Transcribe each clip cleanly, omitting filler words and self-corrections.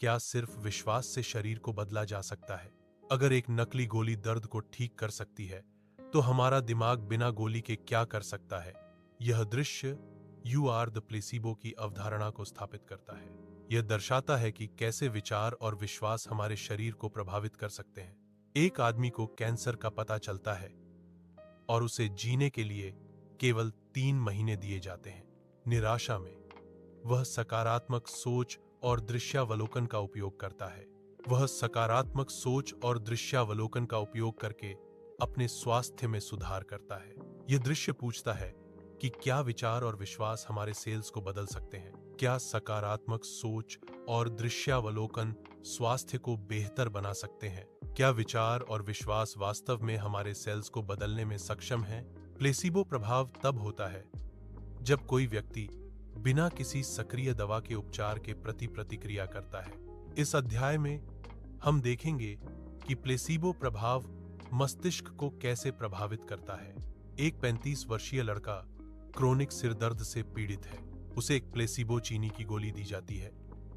क्या सिर्फ विश्वास से शरीर को बदला जा सकता है? अगर एक नकली गोली दर्द को ठीक कर सकती है, तो हमारा दिमाग बिना गोली के क्या कर सकता है? यह दृश्य यू आर द प्लेसिबो की अवधारणा को स्थापित करता है। यह दर्शाता है कि कैसे विचार और विश्वास हमारे शरीर को प्रभावित कर सकते हैं। एक आदमी को कैंसर का पता चलता है और उसे जीने के लिए केवल 3 महीने दिए जाते हैं। निराशा में वह सकारात्मक सोच और दृश्यावलोकन का उपयोग करता है। वह सकारात्मक सोच और दृश्यावलोकन का उपयोग करके अपने स्वास्थ्य में सुधार करता है। यह दृश्य पूछता है कि क्या विचार और विश्वास हमारे सेल्स को बदल सकते हैं? क्या सकारात्मक सोच और दृश्यावलोकन स्वास्थ्य को बेहतर बना सकते हैं? क्या विचार और विश्वास वास्तव में हमारे सेल्स को बदलने में सक्षम हैं? प्लेसिबो प्रभाव तब होता है जब कोई व्यक्ति बिना किसी सक्रिय दवा के उपचार के प्रति प्रतिक्रिया करता है। इस अध्याय में हम देखेंगे कि प्लेसिबो प्रभाव मस्तिष्क को कैसे प्रभावित करता है। एक 35 वर्षीय लड़का क्रोनिक सिरदर्द से पीड़ित है। उसे एक प्लेसिबो चीनी की गोली दी जाती है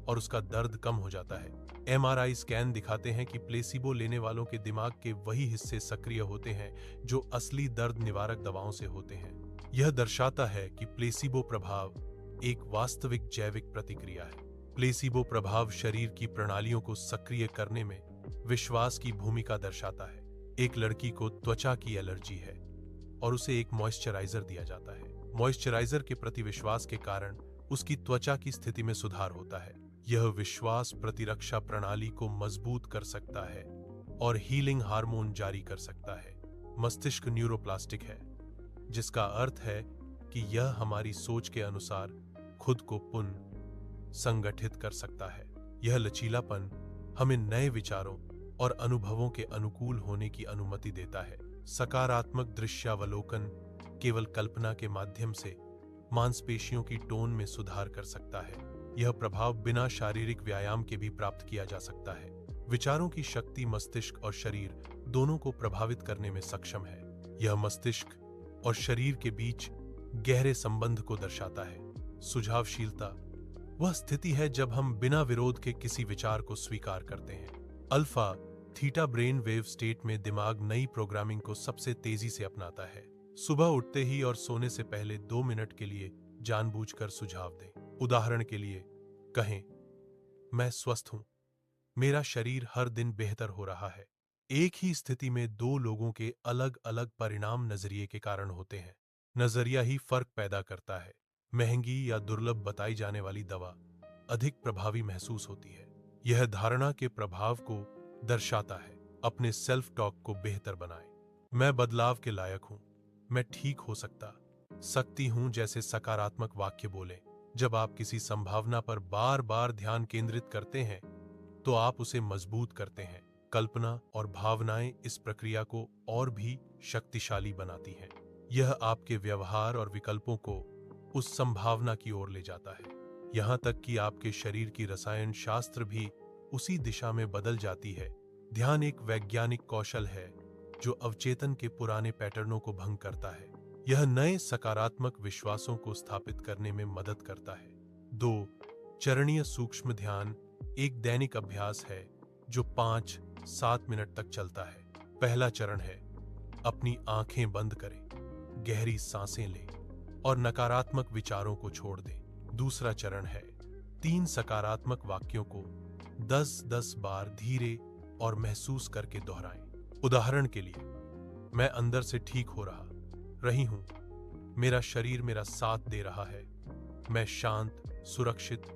और उसका दर्द कम हो जाता है। एमआरआई स्कैन दिखाते हैं कि प्लेसिबो लेने वालों के दिमाग के वही हिस्से सक्रिय होते हैं जो असली दर्द निवारक दवाओं से होते हैं। यह दर्शाता है कि प्लेसिबो प्रभाव एक वास्तविक जैविक प्रतिक्रिया है। प्लेसिबो प्रभाव शरीर की प्रणालियों को सक्रिय करने में विश्वास की भूमिका दर्शाता है। एक लड़की को त्वचा की एलर्जी है और उसे एक मॉइस्चराइजर दिया जाता है। मॉइस्चराइजर के प्रति विश्वास के कारण उसकी त्वचा की स्थिति में सुधार होता है। यह विश्वास प्रतिरक्षा प्रणाली को मजबूत कर सकता है और हीलिंग हार्मोन जारी कर सकता है। मस्तिष्क न्यूरोप्लास्टिक है, जिसका अर्थ है कि यह हमारी सोच के अनुसार खुद को पुनः संगठित कर सकता है। यह लचीलापन हमें नए विचारों और अनुभवों के अनुकूल होने की अनुमति देता है। सकारात्मक दृश्यावलोकन केवल कल्पना के माध्यम से मांसपेशियों की टोन में सुधार कर सकता है। यह प्रभाव बिना शारीरिक व्यायाम के भी प्राप्त किया जा सकता है। विचारों की शक्ति मस्तिष्क और शरीर दोनों को प्रभावित करने में सक्षम है। यह मस्तिष्क और शरीर के बीच गहरे संबंध को दर्शाता है। सुझावशीलता वह स्थिति है जब हम बिना विरोध के किसी विचार को स्वीकार करते हैं। Alpha theta brain wave state में दिमाग नई प्रोग्रामिंग को सबसे तेजी से अपनाता है। सुबह उठते ही और सोने से पहले 2 मिनट के लिए जानबूझकर सुझाव दें। उदाहरण के लिए कहें, मैं स्वस्थ हूं, मेरा शरीर हर दिन बेहतर हो रहा है। एक ही स्थिति में 2 लोगों के अलग अलग परिणाम नजरिए के कारण होते हैं। नजरिया ही फर्क पैदा करता है। महंगी या दुर्लभ बताई जाने वाली दवा अधिक प्रभावी महसूस होती है। यह धारणा के प्रभाव को दर्शाता है। अपने सेल्फ टॉक को बेहतर बनाएं। मैं बदलाव के लायक हूं, मैं ठीक हो सकती हूं जैसे सकारात्मक वाक्य बोलें। जब आप किसी संभावना पर बार बार ध्यान केंद्रित करते हैं तो आप उसे मजबूत करते हैं। कल्पना और भावनाएं इस प्रक्रिया को और भी शक्तिशाली बनाती हैं। यह आपके व्यवहार और विकल्पों को उस संभावना की ओर ले जाता है। यहां तक कि आपके शरीर की रसायन शास्त्र भी उसी दिशा में बदल जाती है। ध्यान एक वैज्ञानिक कौशल है जो अवचेतन के पुराने पैटर्नों को भंग करता है। यह नए सकारात्मक विश्वासों को स्थापित करने में मदद करता है। 2 चरणीय सूक्ष्म ध्यान एक दैनिक अभ्यास है जो 5-7 मिनट तक चलता है। पहला चरण है अपनी आंखें बंद करें, गहरी सांसें लें और नकारात्मक विचारों को छोड़ दें। दूसरा चरण है 3 सकारात्मक वाक्यों को 10-10 बार धीरे और महसूस करके दोहराएं। उदाहरण के लिए, मैं अंदर से ठीक हो रही हूं, मेरा शरीर मेरा साथ दे रहा है, मैं शांत, सुरक्षित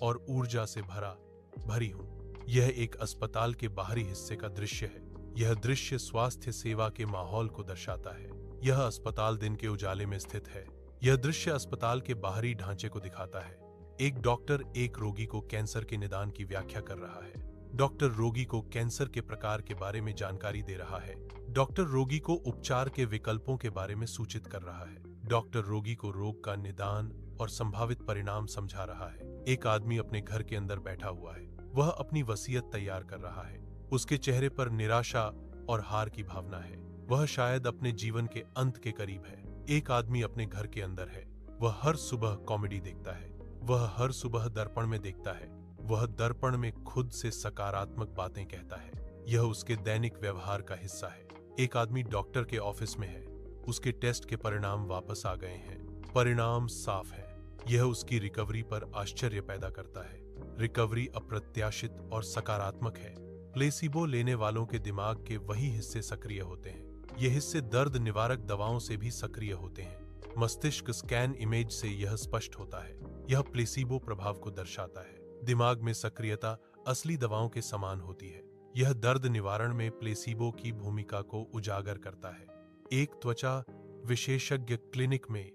और ऊर्जा से भरी हूं। यह एक अस्पताल के बाहरी हिस्से का दृश्य है। यह दृश्य स्वास्थ्य सेवा के माहौल को दर्शाता है। यह अस्पताल दिन के उजाले में स्थित है। यह दृश्य अस्पताल के बाहरी ढांचे को दिखाता है। एक डॉक्टर एक रोगी को कैंसर के निदान की व्याख्या कर रहा है। डॉक्टर रोगी को कैंसर के प्रकार के बारे में जानकारी दे रहा है। डॉक्टर रोगी को उपचार के विकल्पों के बारे में सूचित कर रहा है। डॉक्टर रोगी को रोग का निदान और संभावित परिणाम समझा रहा है। एक आदमी अपने घर के अंदर बैठा हुआ है। वह अपनी वसीयत तैयार कर रहा है। उसके चेहरे पर निराशा और हार की भावना है। वह शायद अपने जीवन के अंत के करीब है। एक आदमी अपने घर के अंदर है। वह हर सुबह कॉमेडी देखता है। वह हर सुबह दर्पण में देखता है। वह दर्पण में खुद से सकारात्मक बातें कहता है। यह उसके दैनिक व्यवहार का हिस्सा है। एक आदमी डॉक्टर के ऑफिस में है। उसके टेस्ट के परिणाम वापस आ गए हैं। परिणाम साफ है। यह उसकी रिकवरी पर आश्चर्य पैदा करता है। रिकवरी अप्रत्याशित और सकारात्मक है। प्लेसिबो लेने वालों के दिमाग के वही हिस्से सक्रिय होते हैं। ये हिस्से दर्द निवारक दवाओं से भी सक्रिय होते हैं। मस्तिष्क स्कैन इमेज से यह स्पष्ट होता है। यह प्लेसिबो प्रभाव को दर्शाता है। दिमाग में सक्रियता असली दवाओं के समान होती है। यह दर्द निवारण में प्लेसिबो की भूमिका को उजागर करता है। एक त्वचा विशेषज्ञ क्लिनिक में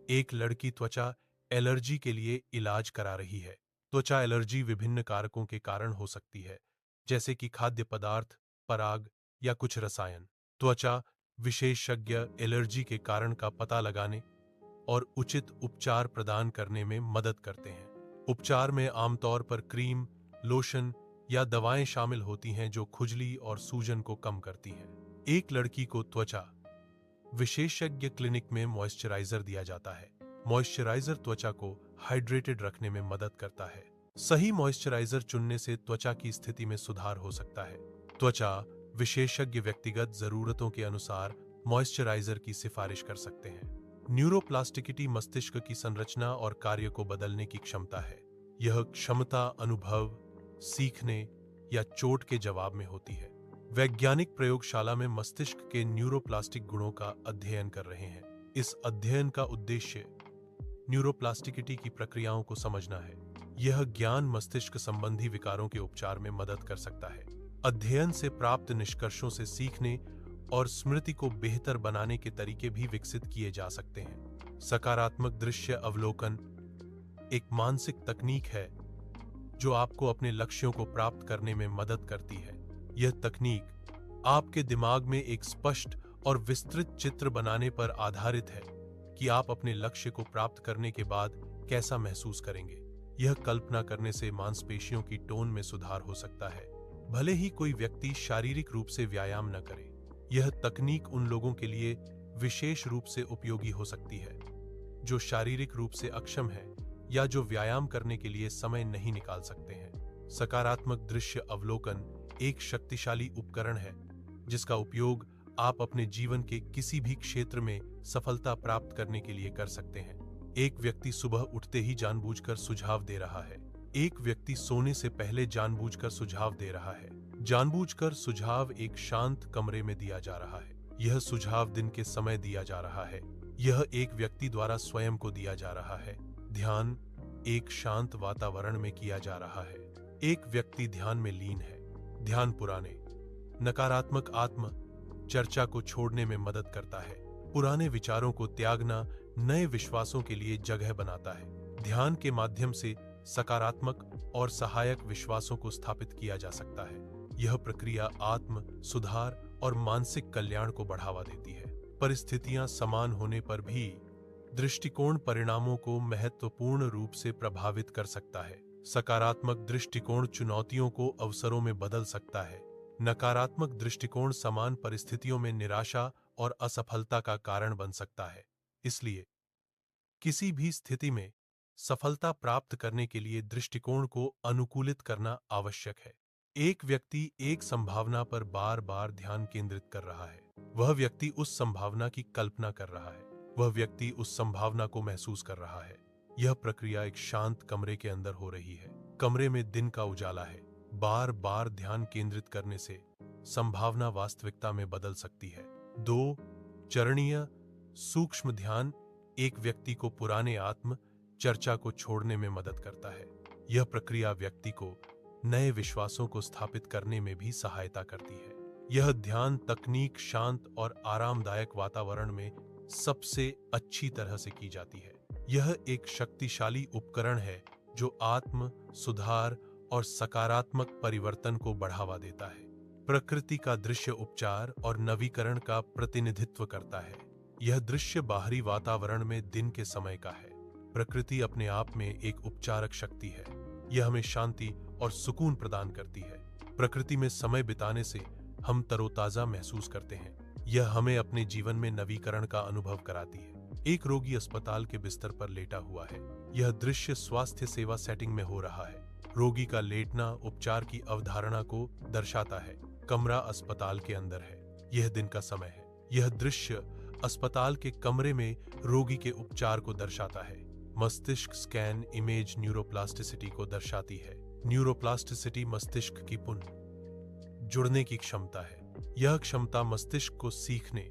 एक लड़की त्वचा एलर्जी के लिए इलाज करा रही है। त्वचा एलर्जी विभिन्न कारकों के कारण हो सकती है, जैसे कि खाद्य पदार्थ, पराग या कुछ रसायन। त्वचा विशेषज्ञ एलर्जी के कारण का पता लगाने और उचित उपचार प्रदान करने में मदद करते हैं। उपचार में आमतौर पर क्रीम, लोशन या दवाएं शामिल होती हैं जो खुजली और सूजन को कम करती हैं। एक लड़की को त्वचा विशेषज्ञ क्लिनिक में मॉइस्चराइजर दिया जाता है। मॉइस्चराइजर त्वचा को हाइड्रेटेड रखने में मदद करता है। सही मॉइस्चराइजर चुनने से त्वचा की स्थिति में सुधार हो सकता है। त्वचा विशेषज्ञ व्यक्तिगत जरूरतों के अनुसार मॉइस्चराइजर की सिफारिश कर सकते हैं। न्यूरोप्लास्टिसिटी मस्तिष्क की संरचना और कार्य को बदलने की क्षमता है। यह क्षमता अनुभव, सीखने या चोट के जवाब में होती है। वैज्ञानिक प्रयोगशाला में मस्तिष्क के न्यूरोप्लास्टिक गुणों का अध्ययन कर रहे हैं। इस अध्ययन का उद्देश्य न्यूरोप्लास्टिसिटी की प्रक्रियाओं को समझना है। यह ज्ञान मस्तिष्क संबंधी विकारों के उपचार में मदद कर सकता है। अध्ययन से प्राप्त निष्कर्षों से सीखने और स्मृति को बेहतर बनाने के तरीके भी विकसित किए जा सकते हैं। सकारात्मक दृश्य अवलोकन एक मानसिक तकनीक है जो आपको अपने लक्ष्यों को प्राप्त करने में मदद करती है। यह तकनीक आपके दिमाग में एक स्पष्ट और विस्तृत चित्र बनाने पर आधारित है कि आप अपने लक्ष्य को प्राप्त करने के बाद कैसा महसूस करेंगे। यह कल्पना करने से मांसपेशियों की टोन में सुधार हो सकता है, भले ही कोई व्यक्ति शारीरिक रूप से व्यायाम न करे। यह तकनीक उन लोगों के लिए विशेष रूप से उपयोगी हो सकती है जो शारीरिक रूप से अक्षम हैं या जो व्यायाम करने के लिए समय नहीं निकाल सकते हैं। सकारात्मक दृश्य अवलोकन एक शक्तिशाली उपकरण है जिसका उपयोग आप अपने जीवन के किसी भी क्षेत्र में सफलता प्राप्त करने के लिए कर सकते हैं। एक व्यक्ति सुबह उठते ही जानबूझकर सुझाव दे रहा है। एक व्यक्ति सोने से पहले जानबूझकर सुझाव दे रहा है। जानबूझकर सुझाव एक शांत कमरे में दिया जा रहा है। यह सुझाव दिन के समय दिया जा रहा है। यह एक व्यक्ति द्वारा स्वयं को दिया जा रहा है। ध्यान एक शांत वातावरण में किया जा रहा है। एक व्यक्ति ध्यान में लीन है। ध्यान पुराने नकारात्मक आत्म चर्चा को छोड़ने में मदद करता है। पुराने विचारों को त्यागना नए विश्वासों के लिए जगह बनाता है। ध्यान के माध्यम से सकारात्मक और सहायक विश्वासों को स्थापित किया जा सकता है। यह प्रक्रिया आत्म सुधार और मानसिक कल्याण को बढ़ावा देती है। परिस्थितियां समान होने पर भी दृष्टिकोण परिणामों को महत्वपूर्ण रूप से प्रभावित कर सकता है। सकारात्मक दृष्टिकोण चुनौतियों को अवसरों में बदल सकता है। नकारात्मक दृष्टिकोण समान परिस्थितियों में निराशा और असफलता का कारण बन सकता है। इसलिए किसी भी स्थिति में सफलता प्राप्त करने के लिए दृष्टिकोण को अनुकूलित करना आवश्यक है। एक व्यक्ति एक संभावना पर बार-बार ध्यान केंद्रित कर रहा है। वह व्यक्ति उस संभावना की कल्पना कर रहा है। वह व्यक्ति उस संभावना को महसूस कर रहा है। यह प्रक्रिया एक शांत कमरे के अंदर हो रही है। कमरे में दिन का उजाला है। बार-बार ध्यान केंद्रित करने से संभावना वास्तविकता में बदल सकती है। 2 चरणीय सूक्ष्म ध्यान एक व्यक्ति को पुराने आत्म चर्चा को छोड़ने में मदद करता है। यह प्रक्रिया व्यक्ति को नए विश्वासों को स्थापित करने में भी सहायता करती है। यह ध्यान तकनीक शांत और आरामदायक वातावरण में सबसे अच्छी तरह से की जाती है। यह एक शक्तिशाली उपकरण है जो आत्म सुधार और सकारात्मक परिवर्तन को बढ़ावा देता है। प्रकृति का दृश्य उपचार और नवीकरण का प्रतिनिधित्व करता है। यह दृश्य बाहरी वातावरण में दिन के समय का है। प्रकृति अपने आप में एक उपचारक शक्ति है। यह हमें शांति और सुकून प्रदान करती है। प्रकृति में समय बिताने से हम तरोताजा महसूस करते हैं। यह हमें अपने जीवन में नवीकरण का अनुभव कराती है। एक रोगी अस्पताल के बिस्तर पर लेटा हुआ है। यह दृश्य स्वास्थ्य सेवा सेटिंग में हो रहा है। रोगी का लेटना उपचार की अवधारणा को दर्शाता है। कमरा अस्पताल के अंदर है। यह दिन का समय है। यह दृश्य अस्पताल के कमरे में रोगी के उपचार को दर्शाता है। मस्तिष्क स्कैन इमेज न्यूरोप्लास्टिसिटी को दर्शाती है। न्यूरोप्लास्टिसिटी मस्तिष्क की पुनः जुड़ने की क्षमता है। यह क्षमता मस्तिष्क को सीखने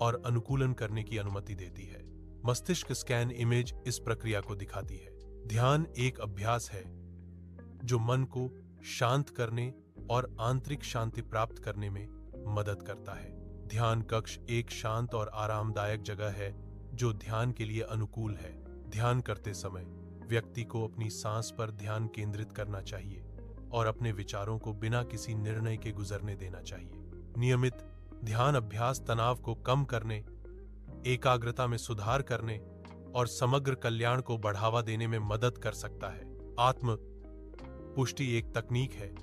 और अनुकूलन करने की अनुमति देती है। मस्तिष्क स्कैन इमेज इस प्रक्रिया को दिखाती है। ध्यान एक अभ्यास है जो मन को शांत करने और आंतरिक शांति प्राप्त करने में मदद करता है। ध्यान कक्ष एक शांत और आरामदायक जगह है जो ध्यान के लिए अनुकूल है। ध्यान करते समय व्यक्ति को अपनी सांस पर ध्यान केंद्रित करना चाहिए और अपने विचारों को बिना किसी निर्णय के गुजरने देना चाहिए। नियमित ध्यान अभ्यास तनाव को कम करने, एकाग्रता में सुधार करने और समग्र कल्याण को बढ़ावा देने में मदद कर सकता है। आत्म पुष्टि एक तकनीक है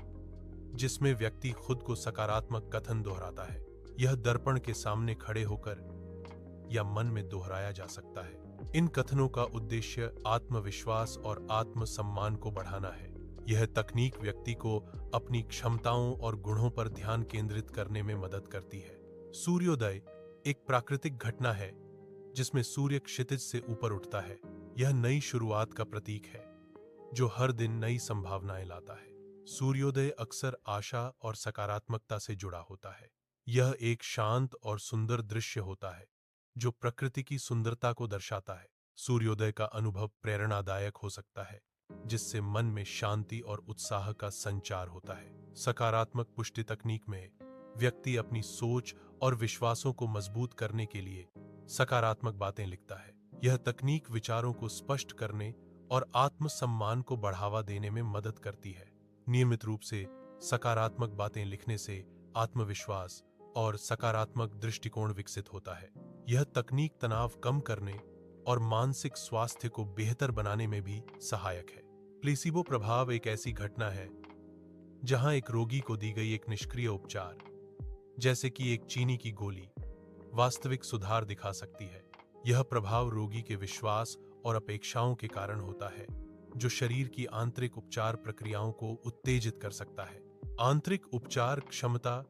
जिसमें व्यक्ति खुद को सकारात्मक कथन दोहराता है। यह दर्पण के सामने खड़े होकर या मन में दोहराया जा सकता है। इन कथनों का उद्देश्य आत्मविश्वास और आत्मसम्मान को बढ़ाना है। यह तकनीक व्यक्ति को अपनी क्षमताओं और गुणों पर ध्यान केंद्रित करने में मदद करती है। सूर्योदय एक प्राकृतिक घटना है जिसमें सूर्य क्षितिज से ऊपर उठता है। यह नई शुरुआत का प्रतीक है जो हर दिन नई संभावनाएं लाता है। सूर्योदय अक्सर आशा और सकारात्मकता से जुड़ा होता है। यह एक शांत और सुंदर दृश्य होता है जो प्रकृति की सुंदरता को दर्शाता है। सूर्योदय का अनुभव प्रेरणादायक हो सकता है जिससे मन में शांति और उत्साह का संचार होता है। सकारात्मक पुष्टि तकनीक में व्यक्ति अपनी सोच और विश्वासों को मजबूत करने के लिए सकारात्मक बातें लिखता है। यह तकनीक विचारों को स्पष्ट करने और आत्मसम्मान को बढ़ावा देने में मदद करती है। नियमित रूप से सकारात्मक बातें लिखने से आत्मविश्वास और सकारात्मक दृष्टिकोण विकसित होता है। यह तकनीक तनाव कम करने और मानसिक स्वास्थ्य को बेहतर बनाने में भी सहायक है। प्लेसिबो प्रभाव एक ऐसी घटना है जहां एक रोगी को दी गई एक निष्क्रिय उपचार, जैसे कि एक चीनी की गोली, वास्तविक सुधार दिखा सकती है। यह प्रभाव रोगी के विश्वास और अपेक्षाओं के कारण होता है जो शरीर की आंतरिक उपचार प्रक्रियाओं को उत्तेजित कर सकता है। आंतरिक उपचार क्षमता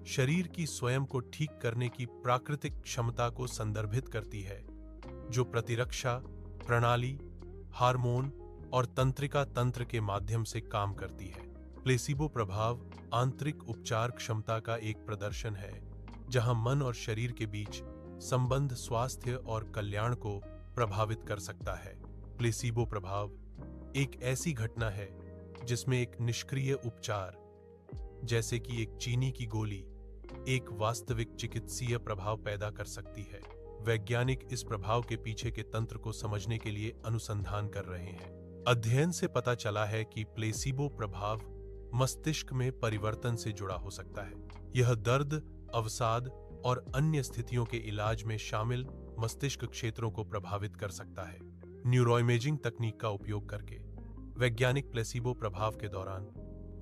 शरीर की स्वयं को ठीक करने की प्राकृतिक क्षमता को संदर्भित करती है जो प्रतिरक्षा प्रणाली, हार्मोन और तंत्रिका तंत्र के माध्यम से काम करती है। प्लेसिबो प्रभाव आंतरिक उपचार क्षमता का एक प्रदर्शन है जहां मन और शरीर के बीच संबंध स्वास्थ्य और कल्याण को प्रभावित कर सकता है। प्लेसिबो प्रभाव एक ऐसी घटना है जिसमें एक निष्क्रिय उपचार, जैसे कि एक चीनी की गोली, एक वास्तविक चिकित्सीय प्रभाव पैदा कर सकती है। वैज्ञानिक इस प्रभाव के पीछे के तंत्र को समझने के लिए अनुसंधान कर रहे हैं। अध्ययन से पता चला है कि प्लेसिबो प्रभाव मस्तिष्क में परिवर्तन से जुड़ा हो सकता है। यह दर्द, अवसाद और अन्य स्थितियों के इलाज में शामिल मस्तिष्क क्षेत्रों को प्रभावित कर सकता है। न्यूरोइमेजिंग तकनीक का उपयोग करके वैज्ञानिक प्लेसिबो प्रभाव के दौरान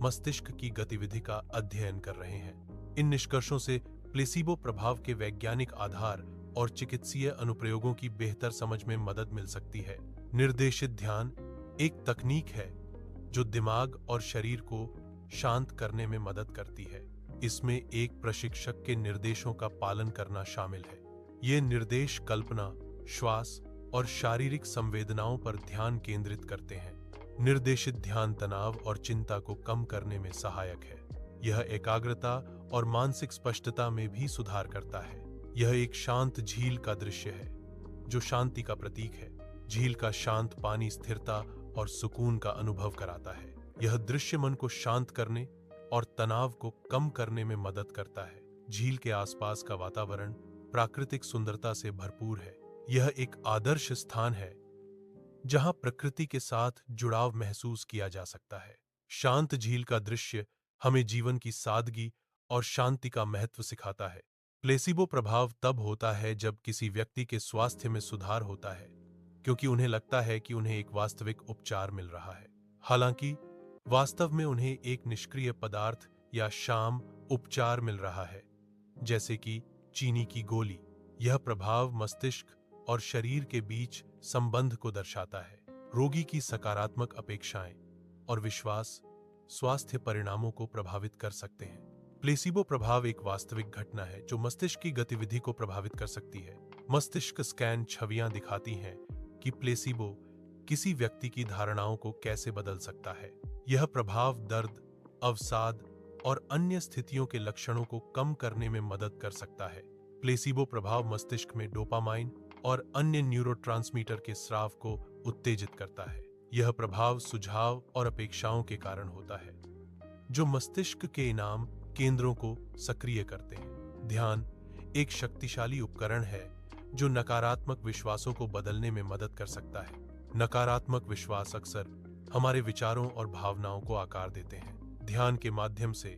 मस्तिष्क की गतिविधि का अध्ययन कर रहे हैं। इन निष्कर्षों से प्लेसिबो प्रभाव के वैज्ञानिक आधार और चिकित्सीय अनुप्रयोगों की बेहतर समझ में मदद मिल सकती है। निर्देशित ध्यान एक तकनीक है जो दिमाग और शरीर को शांत करने में मदद करती है। इसमें एक प्रशिक्षक के निर्देशों का पालन करना शामिल है। ये निर्देश कल्पना, श्वास और शारीरिक संवेदनाओं पर ध्यान केंद्रित करते हैं। निर्देशित ध्यान तनाव और चिंता को कम करने में सहायक है। यह एकाग्रता और मानसिक स्पष्टता में भी सुधार करता है। यह एक शांत झील का दृश्य है जो शांति का प्रतीक है। झील का शांत पानी स्थिरता और सुकून का अनुभव कराता है। यह दृश्य मन को शांत करने और तनाव को कम करने में मदद करता है। झील के आसपास का वातावरण प्राकृतिक सुंदरता से भरपूर है। यह एक आदर्श स्थान है जहां प्रकृति के साथ जुड़ाव महसूस किया जा सकता है। शांत झील का दृश्य हमें जीवन की सादगी और शांति का महत्व सिखाता है। प्लेसिबो प्रभाव तब होता है जब किसी व्यक्ति के स्वास्थ्य में सुधार होता है क्योंकि उन्हें लगता है कि उन्हें एक वास्तविक उपचार मिल रहा है, हालांकि वास्तव में उन्हें एक निष्क्रिय पदार्थ या शाम उपचार मिल रहा है, जैसे कि चीनी की गोली। यह प्रभाव मस्तिष्क और शरीर के बीच संबंध को दर्शाता है। रोगी की सकारात्मक अपेक्षाएं और विश्वास स्वास्थ्य परिणामों को प्रभावित कर सकते हैं। प्लेसिबो प्रभाव एक वास्तविक घटना है जो मस्तिष्क की गतिविधि को प्रभावित कर सकती है। मस्तिष्क स्कैन छवियां दिखाती हैं कि प्लेसिबो किसी व्यक्ति की धारणाओं को कैसे बदल सकता है। यह प्रभाव दर्द, अवसाद और अन्य स्थितियों के लक्षणों को कम करने में मदद कर सकता है। प्लेसिबो प्रभाव मस्तिष्क में डोपामाइन और अन्य न्यूरोट्रांसमीटर के स्राव को उत्तेजित करता है। यह प्रभाव सुझाव और अपेक्षाओं के कारण होता है, जो मस्तिष्क के इनाम केंद्रों को सक्रिय करते हैं। ध्यान एक शक्तिशाली उपकरण है जो नकारात्मक विश्वासों को बदलने में मदद कर सकता है। नकारात्मक विश्वास अक्सर हमारे विचारों और भावनाओं को आकार देते हैं। ध्यान के माध्यम से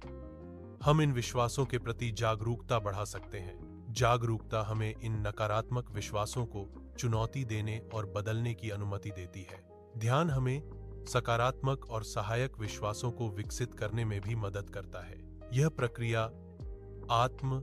हम इन विश्वासों के प्रति जागरूकता बढ़ा सकते हैं। जागरूकता हमें इन नकारात्मक विश्वासों को चुनौती देने और बदलने की अनुमति देती है। ध्यान हमें सकारात्मक और सहायक विश्वासों को विकसित करने में भी मदद करता है। यह प्रक्रिया आत्म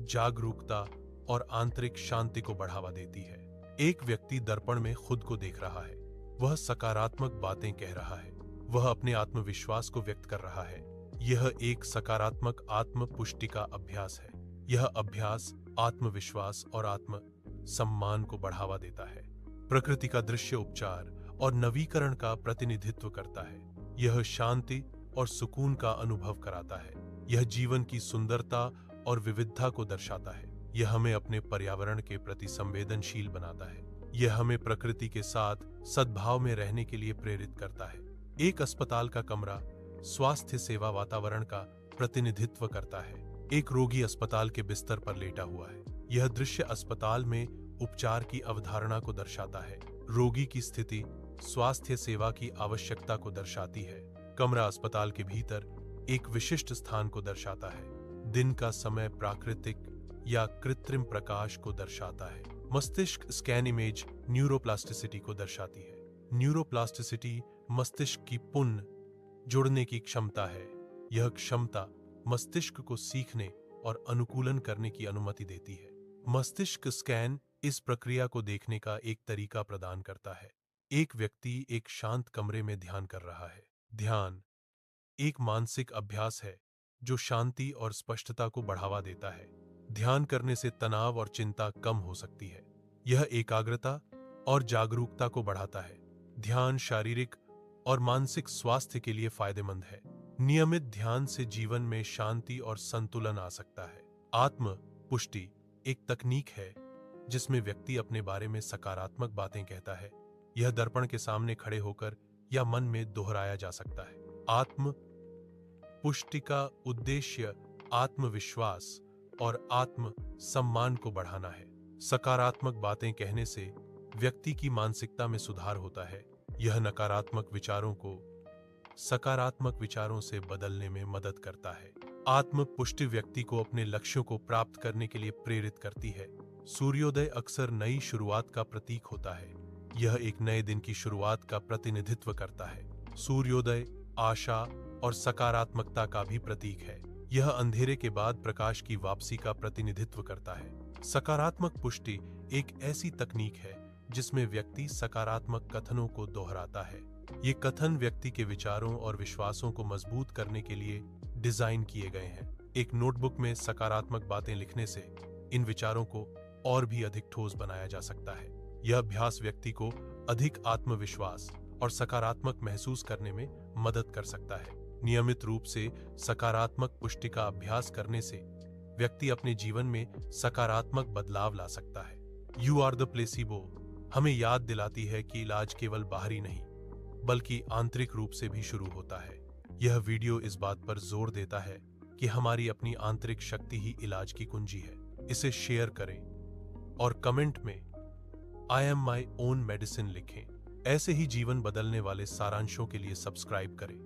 जागरूकता और आंतरिक शांति को बढ़ावा देती है। एक व्यक्ति दर्पण में खुद को देख रहा है, वह सकारात्मक बातें कह रहा है, वह अपने आत्मविश्वास को व्यक्त कर रहा है। यह एक सकारात्मक आत्म पुष्टि का अभ्यास है। यह अभ्यास आत्मविश्वास और आत्म सम्मान को बढ़ावा देता है। प्रकृति का दृश्य उपचार और नवीकरण का प्रतिनिधित्व करता है। यह शांति और सुकून का अनुभव कराता है। यह जीवन की सुंदरता और विविधता को दर्शाता है। यह हमें अपने पर्यावरण के प्रति संवेदनशील बनाता है। यह हमें प्रकृति के साथ सद्भाव में रहने के लिए प्रेरित करता है। एक अस्पताल का कमरा स्वास्थ्य सेवा वातावरण का प्रतिनिधित्व करता है। एक रोगी अस्पताल के बिस्तर पर लेटा हुआ है। यह दृश्य अस्पताल में उपचार की अवधारणा को दर्शाता है। रोगी की स्थिति स्वास्थ्य सेवा की आवश्यकता को दर्शाती है। कमरा अस्पताल के भीतर एक विशिष्ट स्थान को दर्शाता है। दिन का समय प्राकृतिक या कृत्रिम प्रकाश को दर्शाता है। मस्तिष्क स्कैन इमेज न्यूरोप्लास्टिसिटी को दर्शाती है। न्यूरोप्लास्टिसिटी मस्तिष्क की पुनः जुड़ने की क्षमता है। यह क्षमता मस्तिष्क को सीखने और अनुकूलन करने की अनुमति देती है। मस्तिष्क स्कैन इस प्रक्रिया को देखने का एक तरीका प्रदान करता है। एक व्यक्ति एक शांत कमरे में ध्यान कर रहा है। ध्यान एक मानसिक अभ्यास है जो शांति और स्पष्टता को बढ़ावा देता है। ध्यान करने से तनाव और चिंता कम हो सकती है। यह एकाग्रता और जागरूकता को बढ़ाता है। ध्यान शारीरिक और मानसिक स्वास्थ्य के लिए फायदेमंद है। नियमित ध्यान से जीवन में शांति और संतुलन आ सकता है। आत्म पुष्टि एक तकनीक है जिसमें व्यक्ति अपने बारे में सकारात्मक बातें कहता है। यह दर्पण के सामने खड़े होकर या मन में दोहराया जा सकता है। आत्म पुष्टि का उद्देश्य आत्मविश्वास और आत्म सम्मान को बढ़ाना है। सकारात्मक बातें कहने से व्यक्ति की मानसिकता में सुधार होता है। यह नकारात्मक विचारों को सकारात्मक विचारों से बदलने में मदद करता है। आत्म पुष्टि व्यक्ति को अपने लक्ष्यों को प्राप्त करने के लिए प्रेरित करती है। सूर्योदय अक्सर नई शुरुआत का प्रतीक होता है। यह एक नए दिन की शुरुआत का प्रतिनिधित्व करता है। सूर्योदय आशा और सकारात्मकता का भी प्रतीक है। यह अंधेरे के बाद प्रकाश की वापसी का प्रतिनिधित्व करता है। सकारात्मक पुष्टि एक ऐसी तकनीक है जिसमें व्यक्ति सकारात्मक कथनों को दोहराता है। ये कथन व्यक्ति के विचारों और विश्वासों को मजबूत करने के लिए डिजाइन किए गए हैं। एक नोटबुक में सकारात्मक बातें लिखने से इन विचारों को और भी अधिक ठोस बनाया जा सकता है। यह अभ्यास व्यक्ति को अधिक आत्मविश्वास और सकारात्मक महसूस करने में मदद कर सकता है। नियमित रूप से सकारात्मक पुष्टि का अभ्यास करने से व्यक्ति अपने जीवन में सकारात्मक बदलाव ला सकता है। यू आर द प्लेसिबो हमें याद दिलाती है कि इलाज केवल बाहरी नहीं बल्कि आंतरिक रूप से भी शुरू होता है। यह वीडियो इस बात पर जोर देता है कि हमारी अपनी आंतरिक शक्ति ही इलाज की कुंजी है। इसे शेयर करें और कमेंट में I am my own medicine लिखें। ऐसे ही जीवन बदलने वाले सारांशों के लिए सब्सक्राइब करें।